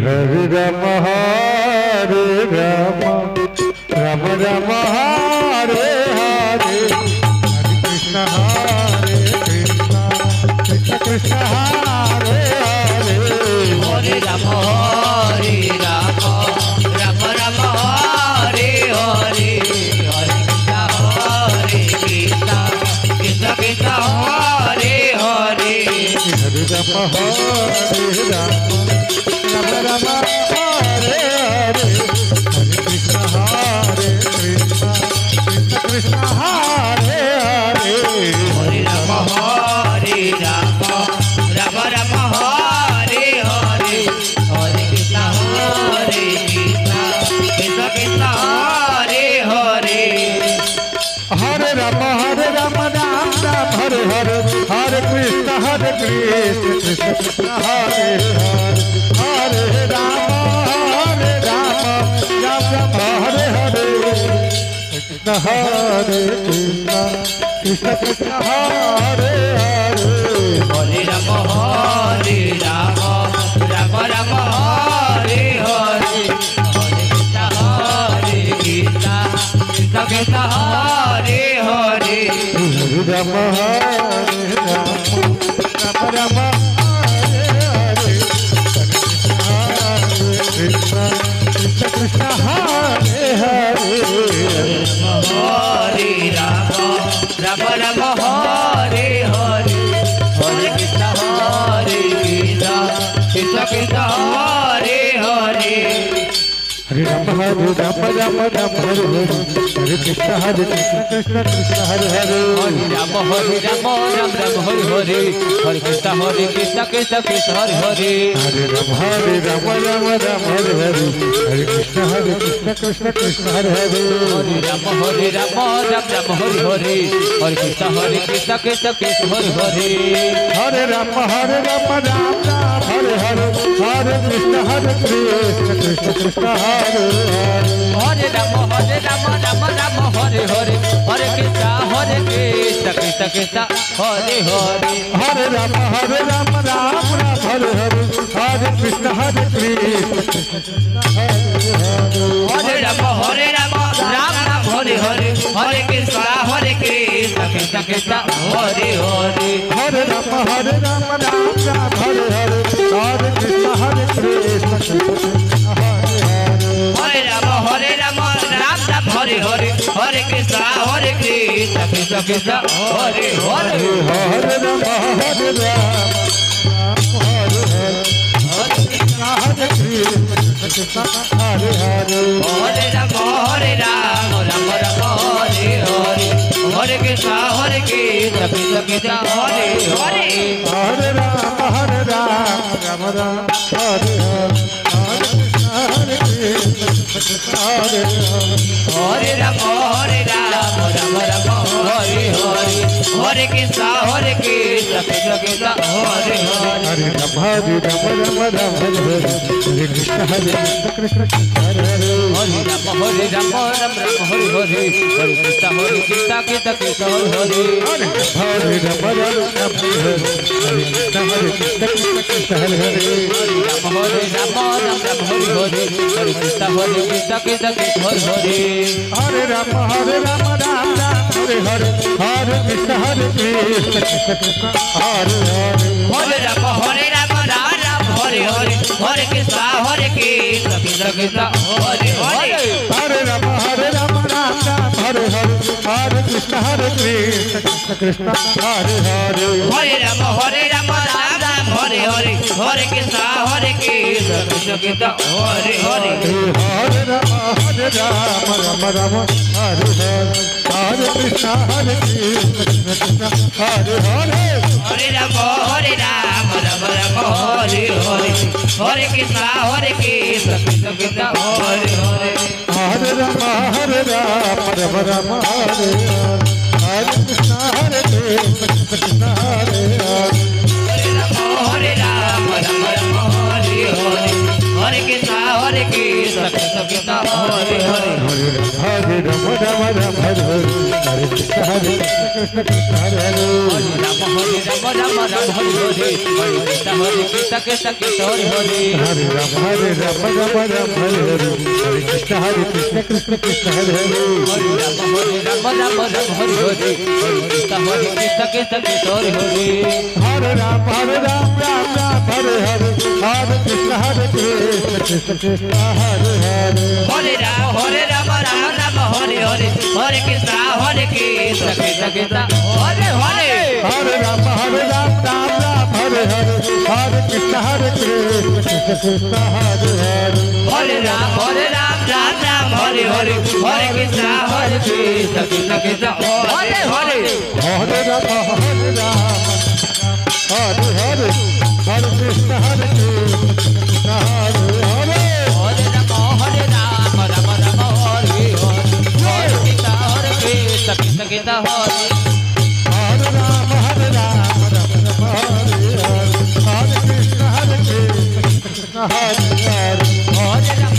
Hare Rama Hare Rama Rama Rama Hare Hare Hare Krishna Hare Krishna Krishna Krishna Hare Hare Hare Rama Hare Rama Rama Rama Hare Hare Hare Krishna Krishna Krishna Hare Hare Hare Rama Hare Rama Rama Rama Hare Hare Hare Krishna Krishna Krishna Hare Hare Hare Rama Hare Rama Rama Rama Hare Hare Hare Krishna Krishna Krishna Hare Hare Hare Rama Hare Rama Ram Ram Hare Hare Hare Krishna Krishna Krishna Hare Hare Hare Rama Hare Rama Ram Ram Hare Hare Krishna Krishna Krishna Krishna Hare Hare Hare Rama Hare Rama Rama Rama Hare Hare Hare Krishna Krishna Krishna Hare Hare Hare Rama Hare Rama Rama Rama Hare Hare Krishna Krishna Krishna Hare Hare Hare Rama Rama Rama Hare Hare Hare Krishna Krishna Krishna Hare Hare Hare Rama Hare Rama Rama Rama Hare Hare Hare Krishna Krishna Krishna Hare Hare Hare Rama Hare Rama Rama Rama Hare Hare Hare Krishna Krishna Krishna Hare Hare Hare Rama Hare Rama Rama Rama Hare Hare Hare Krishna Krishna Krishna Hare Hare Hare Rama Hare Rama Rama Rama Hare Hare Hare Krishna Krishna Krishna Hare Hare Hare Rama Hare Rama Ram Ram Hare Hare Hare Krishna Krishna Krishna Hare Hare Hare Rama Hare Rama Rama Rama Hare Hare Hare Krishna Krishna Krishna Hare Hare Hare Rama Hare Rama Ram Ram Hare Hare Hare Krishna Krishna Hare Hare Hare Rama Hare Rama Ram Ram Hare Hare Hare Krishna Krishna Krishna Hare Hare Hare Rama Hare Rama Ram Ram Hare Hare Hare Krishna Krishna Hare Hare Hare Rama Hare Rama Ram Ram Hare Hare Hare Krishna Krishna Krishna Hare Hare Hare Rama Hare Rama Hare Hare Hare Krishna Hare Hare Hare Rama Hare Rama Rama Rama Hare Hare Hare Krishna Krishna Krishna Hare Hare Hare Rama Hare Rama Rama Rama Hare Hare Hare Krishna Hare Hare Hare Rama Hare Rama Rama Rama Hare Hare Hare Krishna Krishna Krishna Hare Hare Hare Rama Hare Rama Rama Rama Hare Hare Hare Krishna Krishna Hare Hare Hare Rama Hare Rama Rama Rama Hare Hare Hare Krishna Krishna Krishna Hare Hare Hare Rama Hare Rama Hare Hare Hare Krishna Krishna Hare Hare Rama Hare Rama Rama Rama Hare Hare Hare Krishna Krishna Krishna Hare Hare Hare Rama Hare Rama Rama Rama Hare Hare Hare Krishna Krishna Hare Hare Hare Rama Hare Rama Rama Rama Hare Hare Hare Krishna Krishna Krishna Hare Hare Hare Rama Hare Rama Rama Rama Hare Hare Hare Krishna Krishna Hare Hare Hare Rama Hare Rama Rama Rama Hare Hare Hare Krishna Krishna Krishna Hare Hare Hare Rama Hare Rama Rama Rama Hare Hare Hare Krishna Krishna Hare Hare Hare Rama Hare Rama Rama Rama Hare Hare Hare Krishna Krishna Krishna Hare Hare Hare Rama Hare Rama Rama Rama Hare Hare Hare Krishna Krishna Hare Hare Hare Rama Hare Rama Rama Rama Hare Hare Hare Krishna Krishna Krishna Hare Hare Hare Rama Rama Rama Hare Hare Hare Krishna Krishna Krishna Hare Hare Ram Ram Hare Hare Krishna Krishna Krishna Hare Hare Hare Ram Hare Ram Hare Hare Krishna Krishna Krishna Hare Hare Ram Ram Hare Hare Krishna Krishna Krishna Hare Hare Hare Ram Ram Ram Hare Hare Krishna Krishna Hare Hare Hare Ram Ram Ram Hare Hare Krishna Krishna Krishna Hare Hare Hare Ram Ram Ram Hare Hare Krishna Krishna Hare Hare Hare Ram Ram Ram Hare Hare Krishna Krishna Krishna Hare Hare Hare Ram Hare Hare Krishna Krishna Hare Hare Hare Ram Ram Ram Hare Hare Krishna Krishna Krishna Hare Hare Ram Hare Krishna Krishna Hare Hare Hare Ram